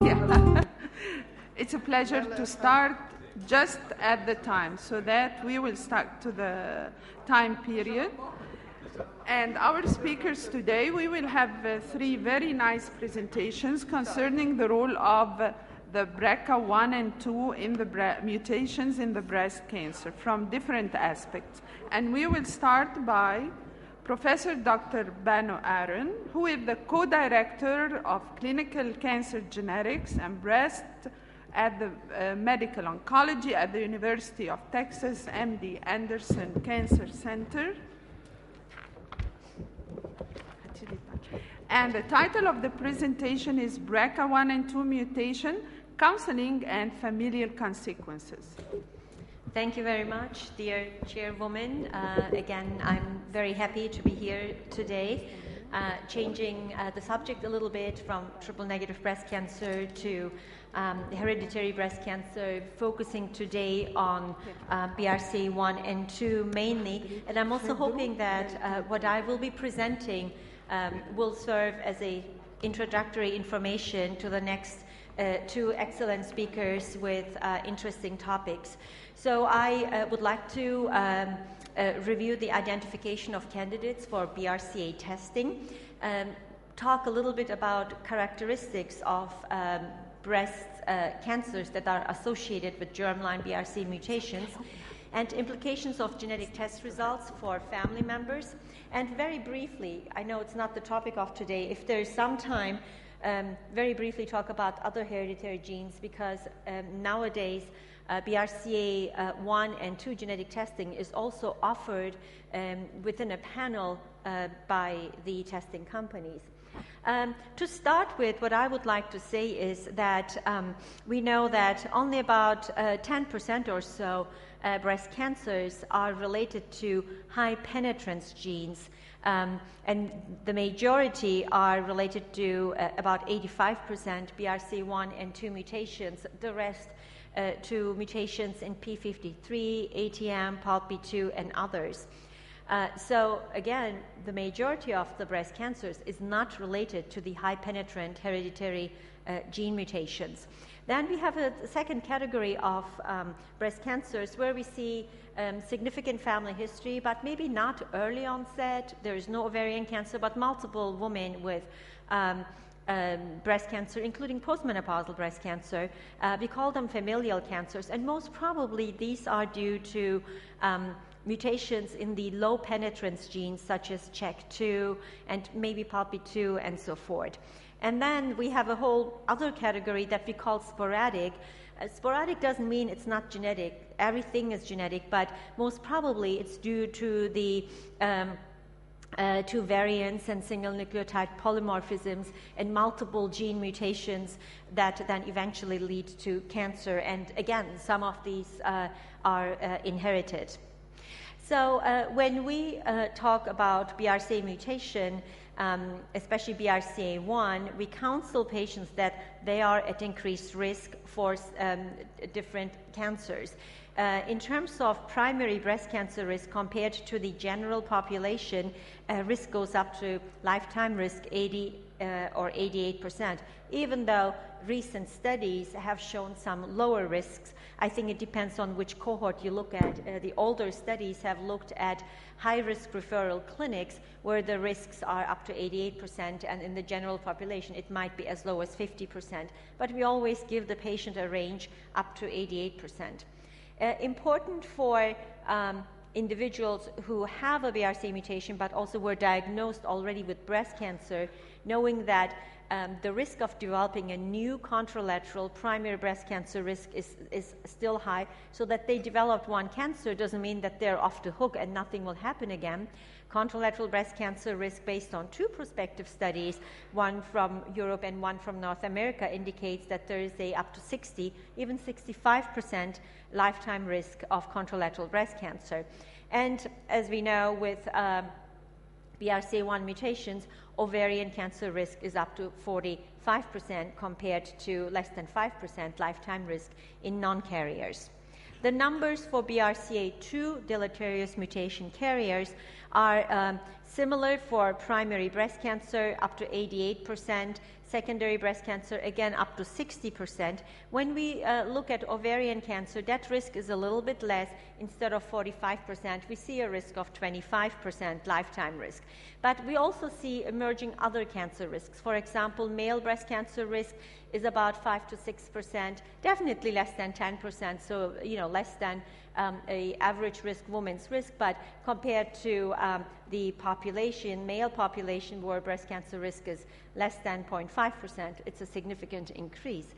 Yeah. It's a pleasure to start just at the time so that we will start to the time period. And our speakers today, we will have three very nice presentations concerning the role of the BRCA1 and 2 in the mutations in the breast cancer from different aspects. And we will start by Professor Dr. Banu Arun, who is the co-director of clinical cancer genetics and breast at the medical oncology at the University of Texas MD Anderson Cancer Center. And the title of the presentation is BRCA1 and 2 Mutation, Counseling and Familial Consequences. Thank you very much, dear Chairwoman. Again, I'm very happy to be here today, changing the subject a little bit from triple-negative breast cancer to hereditary breast cancer, focusing today on BRCA1 and 2 mainly. And I'm also hoping that what I will be presenting will serve as a introductory information to the next two excellent speakers with interesting topics. So I would like to review the identification of candidates for BRCA testing, talk a little bit about characteristics of breast cancers that are associated with germline BRCA mutations, and implications of genetic test results for family members. And very briefly, I know it's not the topic of today, if there's some time, very briefly talk about other hereditary genes, because nowadays BRCA1 and 2 genetic testing is also offered within a panel by the testing companies. To start with, what I would like to say is that we know that only about 10% or so breast cancers are related to high penetrance genes. And the majority are related to about 85% BRCA1 and 2 mutations, the rest to mutations in P53, ATM, PALB2, and others. So again, the majority of the breast cancers is not related to the high penetrant hereditary gene mutations. Then we have a second category of breast cancers where we see significant family history, but maybe not early onset. There is no ovarian cancer, but multiple women with breast cancer, including postmenopausal breast cancer. We call them familial cancers, and most probably these are due to mutations in the low penetrance genes such as CHEK2 and maybe PALB2 and so forth. And then we have a whole other category that we call sporadic. Sporadic doesn't mean it's not genetic. Everything is genetic, but most probably it's due to the two variants and single nucleotide polymorphisms and multiple gene mutations that then eventually lead to cancer. And again, some of these are inherited. So when we talk about BRCA mutation, especially BRCA1, we counsel patients that they are at increased risk for different cancers. In terms of primary breast cancer risk compared to the general population, risk goes up to lifetime risk 80 or 88%, even though recent studies have shown some lower risks. I think it depends on which cohort you look at. The older studies have looked at high-risk referral clinics where the risks are up to 88%, and in the general population it might be as low as 50%. But we always give the patient a range up to 88%. Important for individuals who have a BRCA mutation but also were diagnosed already with breast cancer, knowing that the risk of developing a new contralateral primary breast cancer risk is still high, so that they developed one cancer doesn't mean that they're off the hook and nothing will happen again. Contralateral breast cancer risk based on 2 prospective studies, one from Europe and one from North America, indicates that there is a up to 60, even 65% lifetime risk of contralateral breast cancer. And as we know, with BRCA1 mutations, ovarian cancer risk is up to 45% compared to less than 5% lifetime risk in non-carriers. The numbers for BRCA2 deleterious mutation carriers are similar for primary breast cancer, up to 88%, secondary breast cancer, again, up to 60%. When we look at ovarian cancer, that risk is a little bit less. Instead of 45%, we see a risk of 25% lifetime risk. But we also see emerging other cancer risks. For example, male breast cancer risk is about 5 to 6%, definitely less than 10%, so less than a average risk woman's risk, but compared to the population, male population, where breast cancer risk is less than 0.5%, it's a significant increase.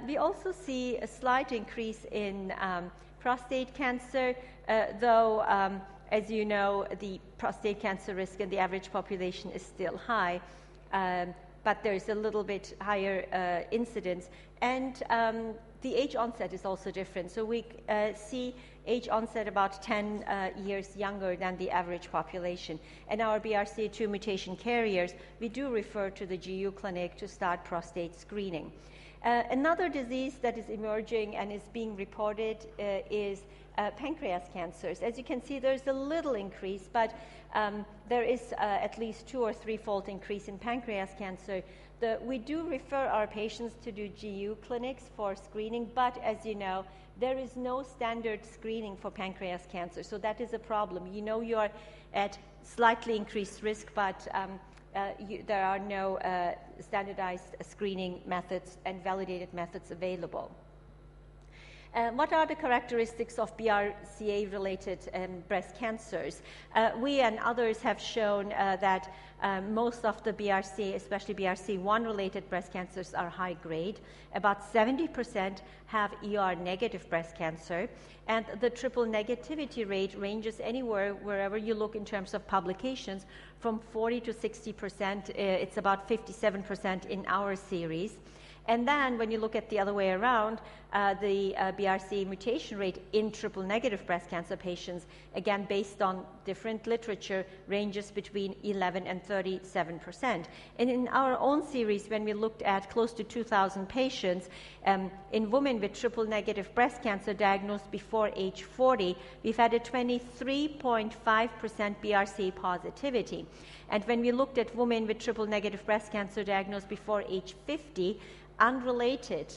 We also see a slight increase in prostate cancer, though, as you know, the prostate cancer risk in the average population is still high, but there's a little bit higher incidence. And the age onset is also different. So we see age onset about 10 years younger than the average population. And our BRCA2 mutation carriers, we do refer to the GU clinic to start prostate screening. Another disease that is emerging and is being reported is pancreas cancers. As you can see, there's a little increase, but there is at least 2 or 3-fold increase in pancreas cancer. We do refer our patients to do GU clinics for screening, but as you know, there is no standard screening for pancreas cancer, so that is a problem. You are at slightly increased risk, but there are no standardized screening methods and validated methods available. What are the characteristics of BRCA-related breast cancers? We and others have shown that most of the BRCA, especially BRCA1-related breast cancers, are high grade. About 70% have ER-negative breast cancer, and the triple negativity rate ranges anywhere, wherever you look in terms of publications, from 40 to 60%. It's about 57% in our series. And then when you look at the other way around, the BRCA mutation rate in triple-negative breast cancer patients, again, based on different literature, ranges between 11 and 37%. And in our own series, when we looked at close to 2,000 patients, in women with triple-negative breast cancer diagnosed before age 40, we've had a 23.5% BRCA positivity. And when we looked at women with triple-negative breast cancer diagnosed before age 50, unrelated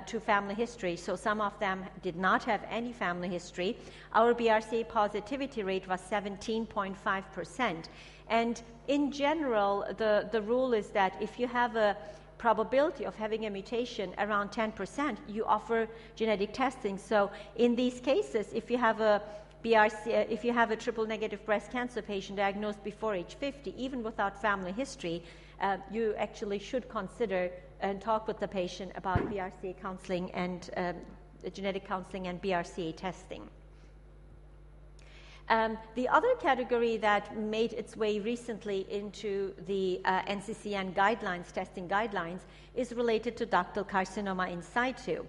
to family history, so some of them did not have any family history, our BRCA positivity rate was 17.5%. And in general, the rule is that if you have a probability of having a mutation around 10%, you offer genetic testing. So in these cases, if you have a if you have a triple-negative breast cancer patient diagnosed before age 50, even without family history, you actually should consider and talk with the patient about BRCA counseling and genetic counseling and BRCA testing. The other category that made its way recently into the NCCN guidelines, testing guidelines, is related to ductal carcinoma in situ.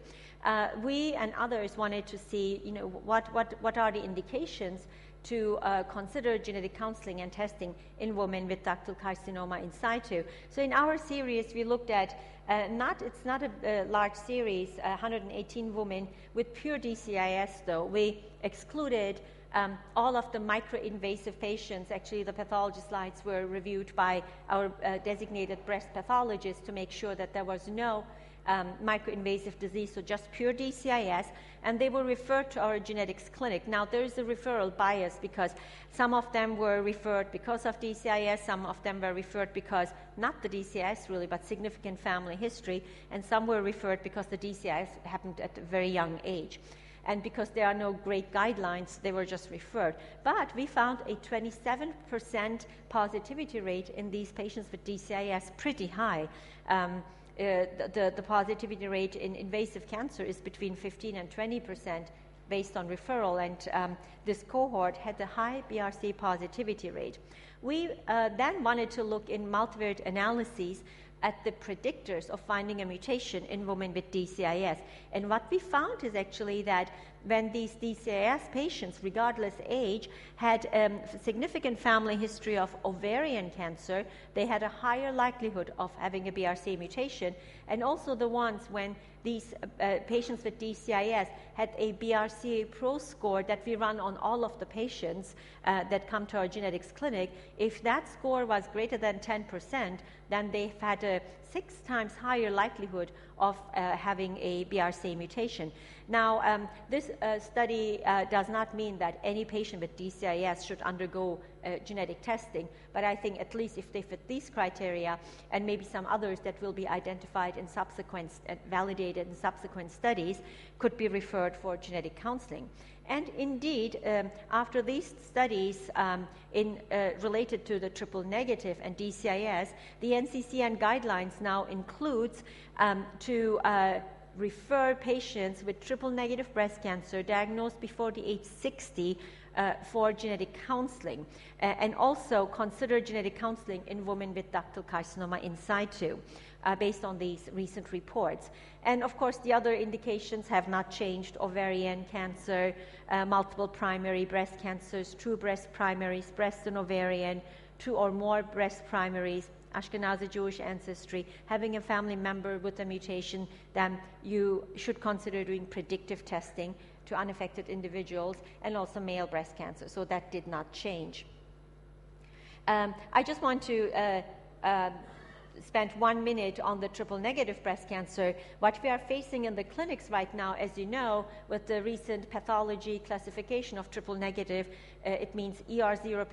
We and others wanted to see, what are the indications to consider genetic counseling and testing in women with ductal carcinoma in situ. So in our series, we looked at, it's not a large series, 118 women with pure DCIS though. We excluded all of the microinvasive patients. Actually, the pathology slides were reviewed by our designated breast pathologist to make sure that there was no microinvasive disease, so just pure DCIS, and they were referred to our genetics clinic. Now, there is a referral bias because some of them were referred because of DCIS, some of them were referred because, not the DCIS really, but significant family history, and some were referred because the DCIS happened at a very young age. And because there are no great guidelines, they were just referred. But we found a 27% positivity rate in these patients with DCIS, pretty high. The positivity rate in invasive cancer is between 15 and 20% based on referral, and this cohort had a high BRCA positivity rate. We then wanted to look in multivariate analyses at the predictors of finding a mutation in women with DCIS. And what we found is actually that when these DCIS patients, regardless age, had significant family history of ovarian cancer, they had a higher likelihood of having a BRCA mutation. And also the ones when these patients with DCIS had a BRCA Pro score that we run on all of the patients that come to our genetics clinic, if that score was greater than 10%, then they've had a 6 times higher likelihood of having a BRCA mutation. Now, this study does not mean that any patient with DCIS should undergo genetic testing, but I think at least if they fit these criteria and maybe some others that will be identified in subsequent, validated in subsequent studies, could be referred for genetic counseling. And indeed, after these studies related to the triple negative and DCIS, the NCCN guidelines now includes to refer patients with triple negative breast cancer diagnosed before the age 60 for genetic counseling, and also consider genetic counseling in women with ductal carcinoma in situ, based on these recent reports. And of course, the other indications have not changed: ovarian cancer, multiple primary breast cancers, 2 breast primaries, breast and ovarian, 2 or more breast primaries, Ashkenazi Jewish ancestry, having a family member with a mutation, then you should consider doing predictive testing to unaffected individuals, and also male breast cancer. So that did not change. I just want to spend 1 minute on the triple negative breast cancer. What we are facing in the clinics right now, as you know, with the recent pathology classification of triple negative, it means ER 0%,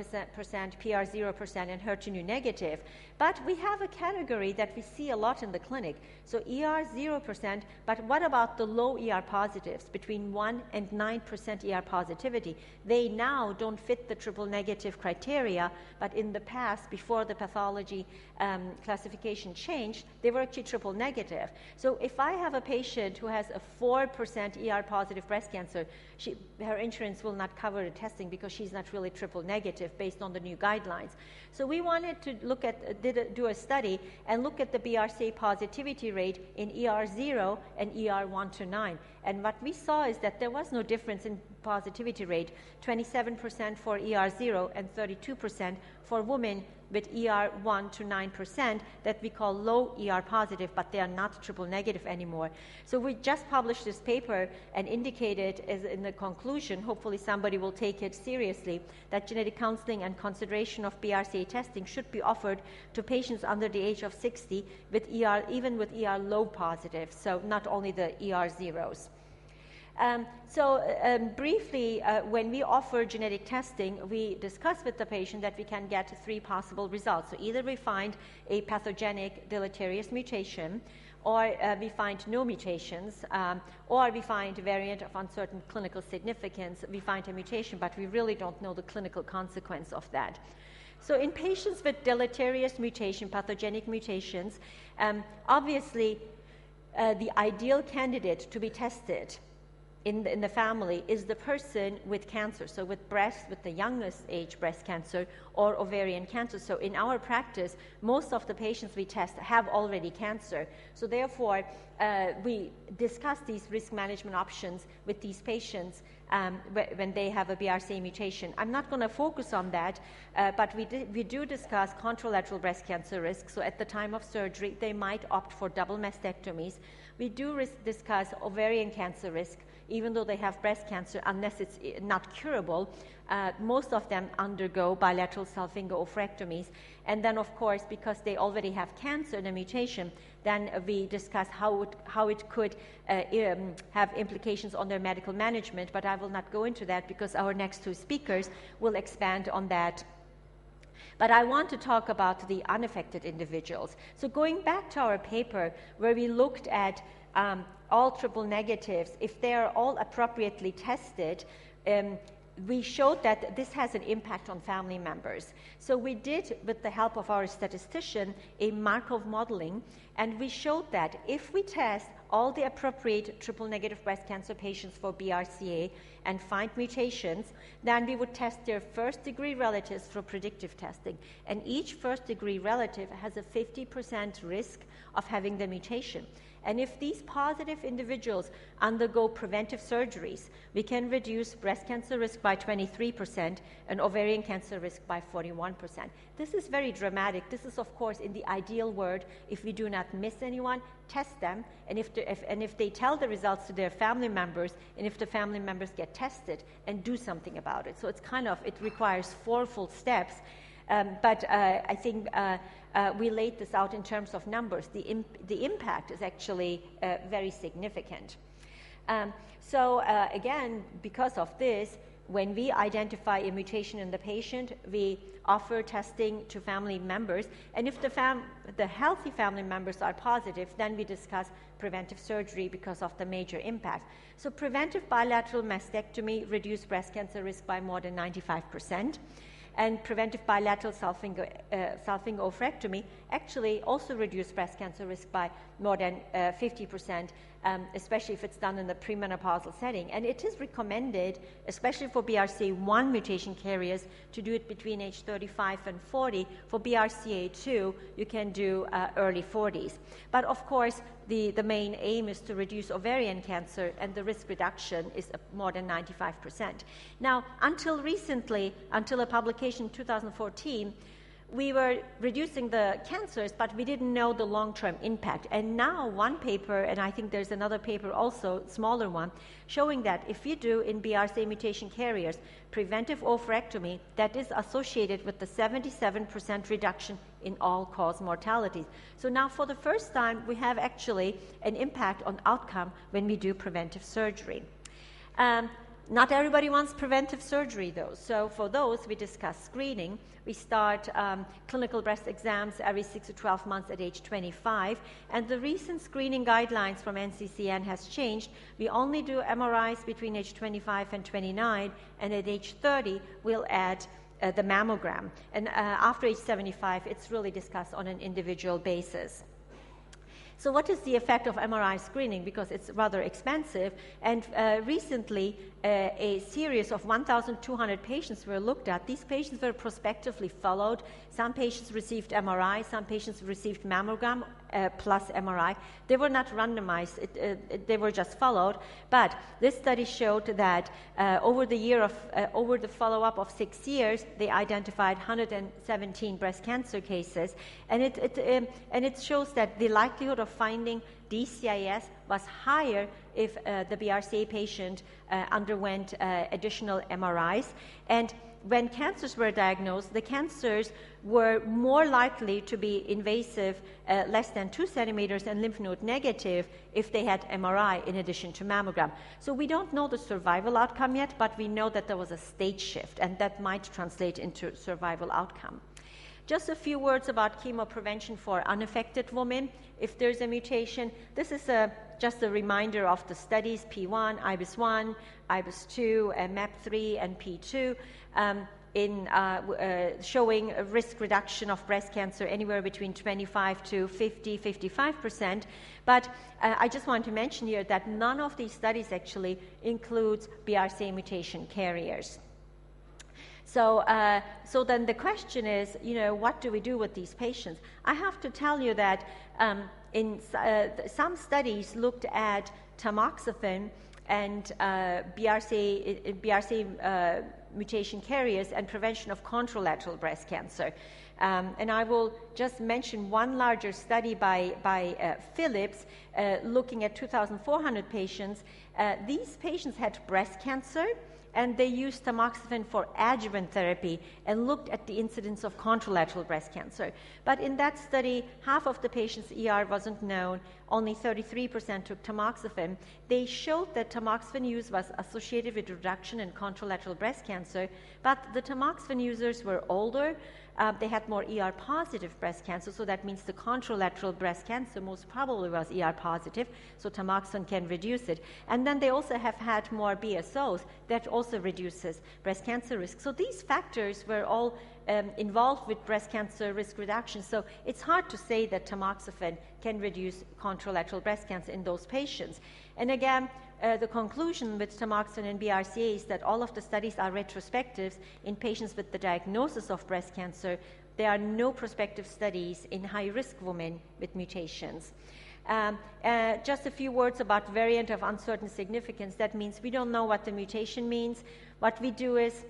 PR 0%, and HER2 negative. But we have a category that we see a lot in the clinic. So ER 0%, but what about the low ER positives, between 1 and 9% ER positivity? They now don't fit the triple negative criteria, but in the past, before the pathology classification changed, they were actually triple negative. So if I have a patient who has a 4% ER positive breast cancer, her insurance will not cover the testing because she's not really triple negative based on the new guidelines. So we wanted to look at, do a study and look at the BRCA positivity rate in ER 0 and ER 1 to 9. And what we saw is that there was no difference in positivity rate, 27% for ER 0 and 32% for women with ER 1 to 9% that we call low ER positive, but they are not triple negative anymore. So we just published this paper and indicated as in the conclusion, hopefully somebody will take it seriously, that genetic counseling and consideration of BRCA testing should be offered to patients under the age of 60 with ER, even with ER low positive, so not only the ER zeros. Briefly, when we offer genetic testing, we discuss with the patient that we can get 3 possible results. So either we find a pathogenic deleterious mutation, or we find no mutations, or we find a variant of uncertain clinical significance. We find a mutation, but we really don't know the clinical consequence of that. So in patients with deleterious mutation, pathogenic mutations, obviously the ideal candidate to be tested in the family is the person with cancer, so with the youngest age breast cancer or ovarian cancer. So in our practice, most of the patients we test have already cancer. So therefore, we discuss these risk management options with these patients when they have a BRCA mutation. I'm not going to focus on that, but we do discuss contralateral breast cancer risk. So at the time of surgery, they might opt for double mastectomies. We do discuss ovarian cancer risk, even though they have breast cancer, unless it's not curable. Most of them undergo bilateral salpingo-oophorectomies. And then, of course, because they already have cancer and a mutation, then we discuss how it could have implications on their medical management. But I will not go into that because our next 2 speakers will expand on that. But I want to talk about the unaffected individuals. So going back to our paper where we looked at all triple negatives, if they are all appropriately tested, we showed that this has an impact on family members. So we did, with the help of our statistician, a Markov modeling, and we showed that if we test all the appropriate triple negative breast cancer patients for BRCA and find mutations, then we would test their first-degree relatives for predictive testing. And each first-degree relative has a 50% risk of having the mutation. And if these positive individuals undergo preventive surgeries, we can reduce breast cancer risk by 23% and ovarian cancer risk by 41%. This is very dramatic. This is, of course, in the ideal world, if we do not miss anyone, test them, and if they tell the results to their family members, and if the family members get tested, and do something about it. So it's it requires 4 full steps. But I think we laid this out in terms of numbers. The impact is actually very significant. Again, because of this, when we identify a mutation in the patient, we offer testing to family members, and if the healthy family members are positive, then we discuss preventive surgery because of the major impact. So preventive bilateral mastectomy reduced breast cancer risk by more than 95%. And preventive bilateral salpingo-oophorectomy actually also reduced breast cancer risk by more than 50%, especially if it's done in the premenopausal setting. And it is recommended, especially for BRCA1 mutation carriers, to do it between age 35 and 40. For BRCA2, you can do early 40s. But of course, the main aim is to reduce ovarian cancer, and the risk reduction is more than 95%. Now, until recently, until a publication in 2014, we were reducing the cancers, but we didn't know the long-term impact. And now one paper, and I think there's another paper also, smaller one, showing that if you do in BRCA mutation carriers preventive oophorectomy, that is associated with the 77% reduction in all-cause mortalities. So now for the first time, we have actually an impact on outcome when we do preventive surgery. Not everybody wants preventive surgery, though. So for those, we discuss screening. We start clinical breast exams every 6 to 12 months at age 25. And the recent screening guidelines from NCCN has changed. We only do MRIs between age 25 and 29. And at age 30, we'll add the mammogram. And after age 75, it's really discussed on an individual basis. So what is the effect of MRI screening? Because it's rather expensive. And recently, a series of 1,200 patients were looked at. These patients were prospectively followed. Some patients received MRI. Some patients received mammogram plus MRI. They were not randomized. They were just followed. But this study showed that over the follow-up of 6 years, they identified 117 breast cancer cases. And it shows that the likelihood of finding DCIS was higher if the BRCA patient underwent additional MRIs. And when cancers were diagnosed, the cancers were more likely to be invasive, less than 2 centimeters, and lymph node negative if they had MRI in addition to mammogram. So we don't know the survival outcome yet, but we know that there was a stage shift, and that might translate into survival outcome. Just a few words about chemoprevention for unaffected women. If there's a mutation, this is just a reminder of the studies, P1, IBIS-1, IBIS-2, MAP3, and P2, in showing a risk reduction of breast cancer anywhere between 25 to 50, 55%. But I just want to mention here that none of these studies actually includes BRCA mutation carriers. So then the question is, what do we do with these patients? I have to tell you that some studies looked at tamoxifen and BRCA mutation carriers and prevention of contralateral breast cancer. And I will just mention one larger study by Phillips looking at 2,400 patients. These patients had breast cancer, and they used tamoxifen for adjuvant therapy and looked at the incidence of contralateral breast cancer. But in that study, half of the patients' ER wasn't known. Only 33% took tamoxifen. They showed that tamoxifen use was associated with reduction in contralateral breast cancer, but the tamoxifen users were older. They had more ER-positive breast cancer, so that means the contralateral breast cancer most probably was ER-positive, so tamoxifen can reduce it. And then they also have had more BSOs. That also reduces breast cancer risk. So these factors were all involved with breast cancer risk reduction. So it's hard to say that tamoxifen can reduce contralateral breast cancer in those patients. And again, the conclusion with tamoxifen and BRCA is that all of the studies are retrospectives in patients with the diagnosis of breast cancer. There are no prospective studies in high-risk women with mutations. Just a few words about variant of uncertain significance. That means we don't know what the mutation means. What we do is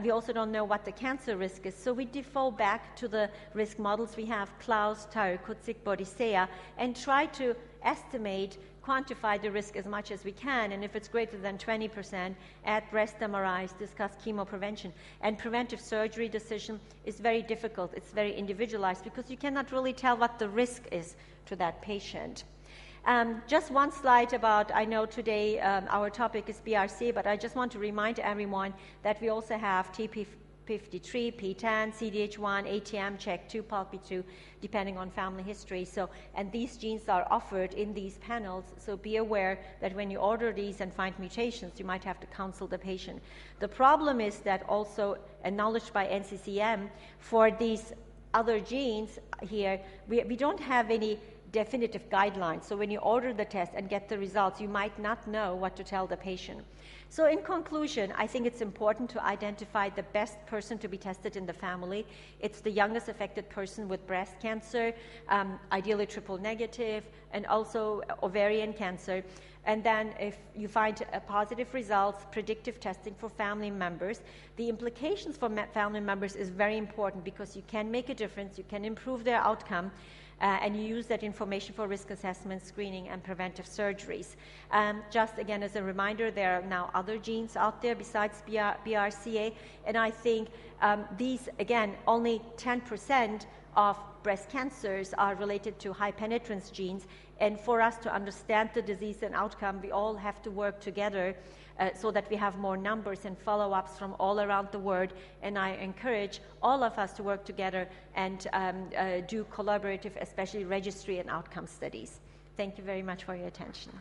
we also don't know what the cancer risk is. So we default back to the risk models we have, Klaus, Tyrer-Cuzick, Bodicea, and try to estimate quantify the risk as much as we can, and if it's greater than 20%, add breast MRIs, discuss chemoprevention. And preventive surgery decision is very difficult. It's very individualized because you cannot really tell what the risk is to that patient. Just one slide about, I know today our topic is BRCA, but I just want to remind everyone that we also have TP53, PTEN, CDH1, ATM, CHEK2, PALP2, depending on family history. So, and these genes are offered in these panels, so be aware that when you order these and find mutations, you might have to counsel the patient. The problem is that also acknowledged by NCCN, for these other genes here, we don't have any definitive guidelines. So when you order the test and get the results, you might not know what to tell the patient. So in conclusion, I think it's important to identify the best person to be tested in the family. It's the youngest affected person with breast cancer, ideally triple negative, and also ovarian cancer. And then if you find positive results, predictive testing for family members. The implications for family members is very important because you can make a difference, you can improve their outcome, and you use that information for risk assessment, screening, and preventive surgeries. Just again as a reminder, there are now other genes out there besides BRCA, and I think these, again, only 10% of breast cancers are related to high penetrance genes, and for us to understand the disease and outcome, we all have to work together so that we have more numbers and follow-ups from all around the world. And I encourage all of us to work together and do collaborative, especially registry and outcome studies. Thank you very much for your attention.